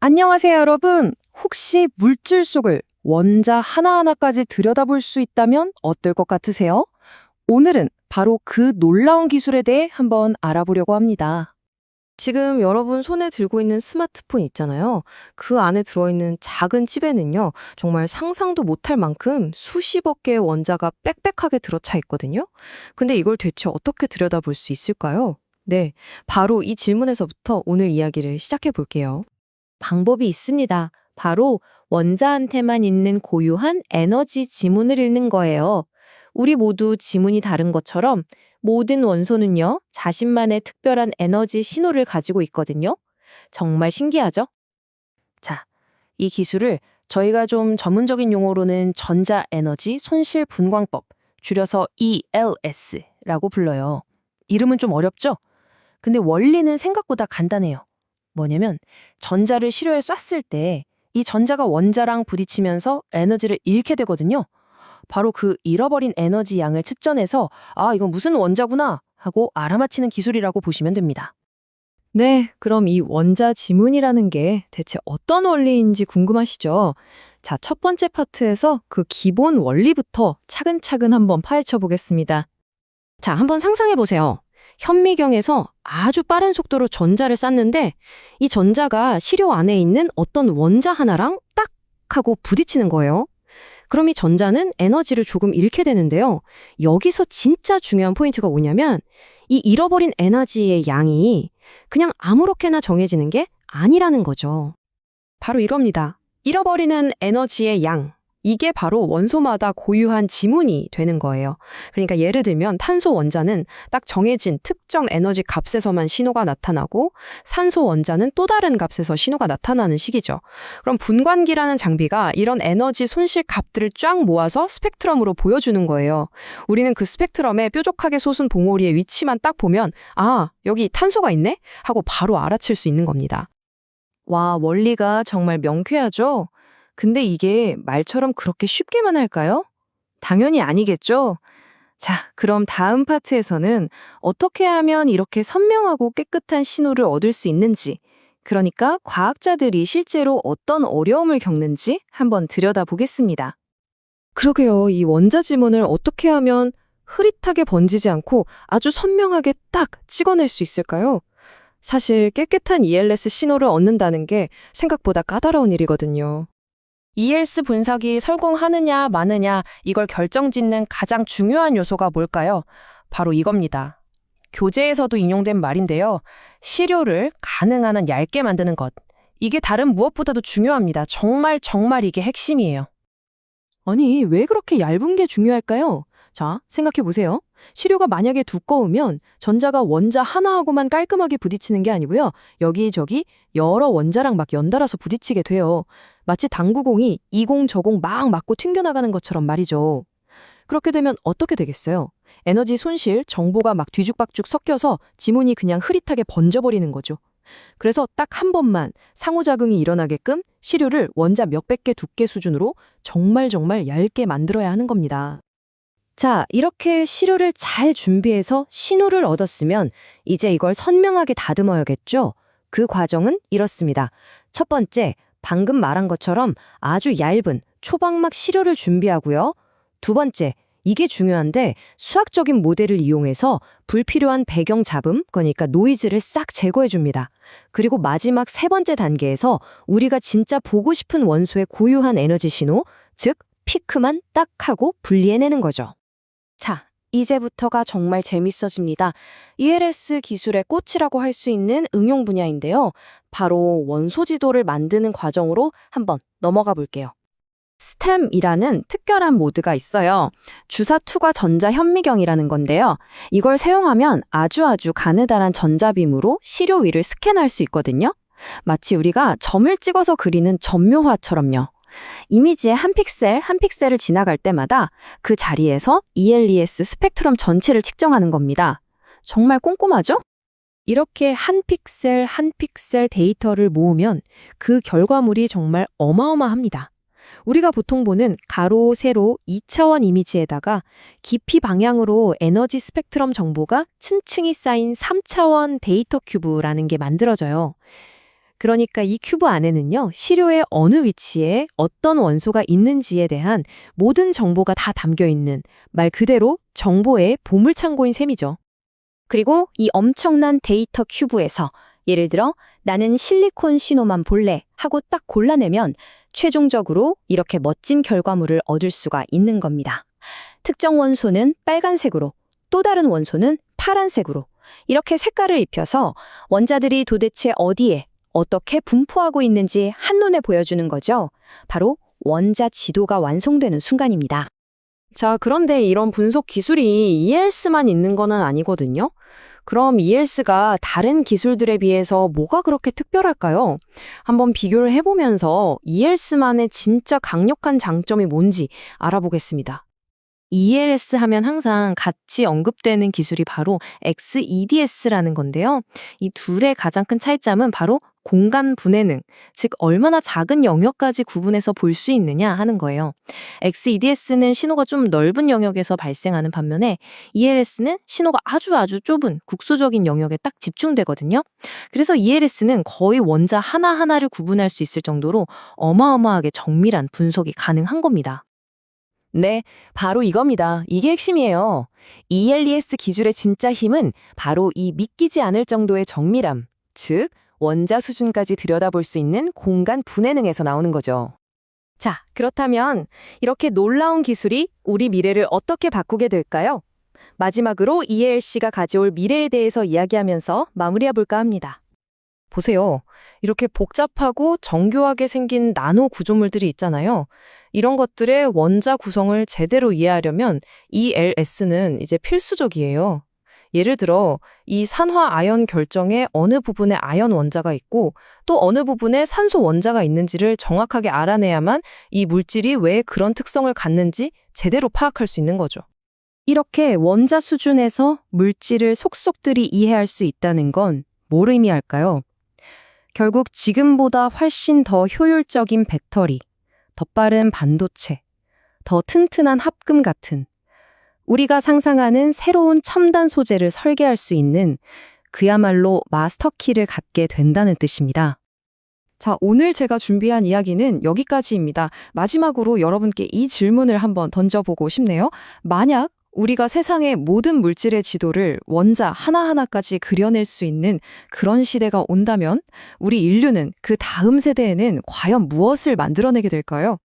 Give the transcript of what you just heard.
안녕하세요, 여러분. 혹시 물질 속을 원자 하나하나까지 들여다볼 수 있다면 어떨 것 같으세요? 오늘은 바로 그 놀라운 기술에 대해 한번 알아보려고 합니다. 지금 여러분 손에 들고 있는 스마트폰 있잖아요. 그 안에 들어있는 작은 칩에는요, 정말 상상도 못할 만큼 수십억 개의 원자가 빽빽하게 들어차 있거든요. 근데 이걸 대체 어떻게 들여다볼 수 있을까요? 네, 바로 이 질문에서부터 오늘 이야기를 시작해 볼게요. 방법이 있습니다. 바로 원자한테만 있는 고유한 에너지 지문을 읽는 거예요. 우리 모두 지문이 다른 것처럼 모든 원소는요, 자신만의 특별한 에너지 신호를 가지고 있거든요. 정말 신기하죠? 자, 이 기술을 저희가 좀 전문적인 용어로는 전자 에너지 손실 분광법, 줄여서 ELS라고 불러요. 이름은 좀 어렵죠? 근데 원리는 생각보다 간단해요. 뭐냐면 전자를 시료에 쐈을 때 이 전자가 원자랑 부딪히면서 에너지를 잃게 되거든요. 바로 그 잃어버린 에너지 양을 측정해서 이건 무슨 원자구나 하고 알아맞히는 기술이라고 보시면 됩니다. 네, 그럼 이 원자 지문이라는 게 대체 어떤 원리인지 궁금하시죠? 자, 첫 번째 파트에서 그 기본 원리부터 차근차근 한번 파헤쳐 보겠습니다. 자, 한번 상상해 보세요. 현미경에서 아주 빠른 속도로 전자를 쐈는데 이 전자가 시료 안에 있는 어떤 원자 하나랑 딱 하고 부딪히는 거예요. 그럼 이 전자는 에너지를 조금 잃게 되는데요. 여기서 진짜 중요한 포인트가 뭐냐면 이 잃어버린 에너지의 양이 그냥 아무렇게나 정해지는 게 아니라는 거죠. 바로 이겁니다. 잃어버리는 에너지의 양. 이게 바로 원소마다 고유한 지문이 되는 거예요. 그러니까 예를 들면 탄소 원자는 딱 정해진 특정 에너지 값에서만 신호가 나타나고 산소 원자는 또 다른 값에서 신호가 나타나는 식이죠. 그럼 분광기라는 장비가 이런 에너지 손실 값들을 쫙 모아서 스펙트럼으로 보여주는 거예요. 우리는 그 스펙트럼에 뾰족하게 솟은 봉오리의 위치만 딱 보면 여기 탄소가 있네? 하고 바로 알아챌 수 있는 겁니다. 와, 원리가 정말 명쾌하죠? 근데 이게 말처럼 그렇게 쉽게만 할까요? 당연히 아니겠죠? 자, 그럼 다음 파트에서는 어떻게 하면 이렇게 선명하고 깨끗한 신호를 얻을 수 있는지, 그러니까 과학자들이 실제로 어떤 어려움을 겪는지 한번 들여다보겠습니다. 그러게요. 이 원자 지문을 어떻게 하면 흐릿하게 번지지 않고 아주 선명하게 딱 찍어낼 수 있을까요? 사실 깨끗한 ELS 신호를 얻는다는 게 생각보다 까다로운 일이거든요. ELS 분석이 성공하느냐 마느냐 이걸 결정짓는 가장 중요한 요소가 뭘까요? 바로 이겁니다. 교재에서도 인용된 말인데요. 시료를 가능한 한 얇게 만드는 것. 이게 다른 무엇보다도 중요합니다. 정말 이게 핵심이에요. 아니, 왜 그렇게 얇은 게 중요할까요? 자, 생각해 보세요. 시료가 만약에 두꺼우면 전자가 원자 하나하고만 깔끔하게 부딪히는 게 아니고요. 여기저기 여러 원자랑 막 연달아서 부딪히게 돼요. 마치 당구공이 이공 저공 막 맞고 튕겨나가는 것처럼 말이죠. 그렇게 되면 어떻게 되겠어요? 에너지 손실, 정보가 막 뒤죽박죽 섞여서 지문이 그냥 흐릿하게 번져버리는 거죠. 그래서 딱 한 번만 상호작용이 일어나게끔 시료를 원자 몇백 개 두께 수준으로 정말 얇게 만들어야 하는 겁니다. 자, 이렇게 시료를 잘 준비해서 신호를 얻었으면 이제 이걸 선명하게 다듬어야겠죠? 그 과정은 이렇습니다. 첫 번째, 방금 말한 것처럼 아주 얇은 초방막 시료를 준비하고요. 두 번째, 이게 중요한데 수학적인 모델을 이용해서 불필요한 배경 잡음, 그러니까 노이즈를 싹 제거해 줍니다. 그리고 마지막 세 번째 단계에서 우리가 진짜 보고 싶은 원소의 고유한 에너지 신호, 즉 피크만 딱 하고 분리해내는 거죠. 자, 이제부터가 정말 재밌어집니다. ELS 기술의 꽃이라고 할 수 있는 응용 분야인데요. 바로 원소 지도를 만드는 과정으로 한번 넘어가 볼게요. STEM이라는 특별한 모드가 있어요. 주사 투과 전자 현미경이라는 건데요. 이걸 사용하면 아주 가느다란 전자빔으로 시료 위를 스캔할 수 있거든요. 마치 우리가 점을 찍어서 그리는 점묘화처럼요. 이미지의 한 픽셀 한 픽셀을 지나갈 때마다 그 자리에서 ELES 스펙트럼 전체를 측정하는 겁니다. 정말 꼼꼼하죠? 이렇게 한 픽셀 한 픽셀 데이터를 모으면 그 결과물이 정말 어마어마합니다. 우리가 보통 보는 가로, 세로, 2차원 이미지에다가 깊이 방향으로 에너지 스펙트럼 정보가 층층이 쌓인 3차원 데이터 큐브라는 게 만들어져요. 그러니까 이 큐브 안에는요, 시료의 어느 위치에 어떤 원소가 있는지에 대한 모든 정보가 다 담겨 있는 말 그대로 정보의 보물창고인 셈이죠. 그리고 이 엄청난 데이터 큐브에서 예를 들어 나는 실리콘 신호만 볼래 하고 딱 골라내면 최종적으로 이렇게 멋진 결과물을 얻을 수가 있는 겁니다. 특정 원소는 빨간색으로, 또 다른 원소는 파란색으로 이렇게 색깔을 입혀서 원자들이 도대체 어디에 어떻게 분포하고 있는지 한눈에 보여주는 거죠. 바로 원자 지도가 완성되는 순간입니다. 자, 그런데 이런 분석 기술이 ELS만 있는 거는 아니거든요. 그럼 ELS가 다른 기술들에 비해서 뭐가 그렇게 특별할까요? 한번 비교를 해보면서 ELS만의 진짜 강력한 장점이 뭔지 알아보겠습니다. ELS 하면 항상 같이 언급되는 기술이 바로 XEDS라는 건데요. 이 둘의 가장 큰 차이점은 바로 공간 분해능, 즉 얼마나 작은 영역까지 구분해서 볼 수 있느냐 하는 거예요. XEDS는 신호가 좀 넓은 영역에서 발생하는 반면에 ELS는 신호가 아주 좁은 국소적인 영역에 딱 집중되거든요. 그래서 ELS는 거의 원자 하나하나를 구분할 수 있을 정도로 어마어마하게 정밀한 분석이 가능한 겁니다. 네, 바로 이겁니다. 이게 핵심이에요. ELES 기술의 진짜 힘은 바로 이 믿기지 않을 정도의 정밀함, 즉 원자 수준까지 들여다볼 수 있는 공간 분해능에서 나오는 거죠. 자, 그렇다면 이렇게 놀라운 기술이 우리 미래를 어떻게 바꾸게 될까요? 마지막으로 ELC가 가져올 미래에 대해서 이야기하면서 마무리해볼까 합니다. 보세요. 이렇게 복잡하고 정교하게 생긴 나노 구조물들이 있잖아요. 이런 것들의 원자 구성을 제대로 이해하려면 ELS는 이제 필수적이에요. 예를 들어 이 산화 아연 결정에 어느 부분에 아연 원자가 있고 또 어느 부분에 산소 원자가 있는지를 정확하게 알아내야만 이 물질이 왜 그런 특성을 갖는지 제대로 파악할 수 있는 거죠. 이렇게 원자 수준에서 물질을 속속들이 이해할 수 있다는 건 뭘 의미할까요? 결국 지금보다 훨씬 더 효율적인 배터리, 더 빠른 반도체, 더 튼튼한 합금 같은 우리가 상상하는 새로운 첨단 소재를 설계할 수 있는 그야말로 마스터키를 갖게 된다는 뜻입니다. 자, 오늘 제가 준비한 이야기는 여기까지입니다. 마지막으로 여러분께 이 질문을 한번 던져보고 싶네요. 만약 우리가 세상의 모든 물질의 지도를 원자 하나하나까지 그려낼 수 있는 그런 시대가 온다면 우리 인류는 그 다음 세대에는 과연 무엇을 만들어내게 될까요?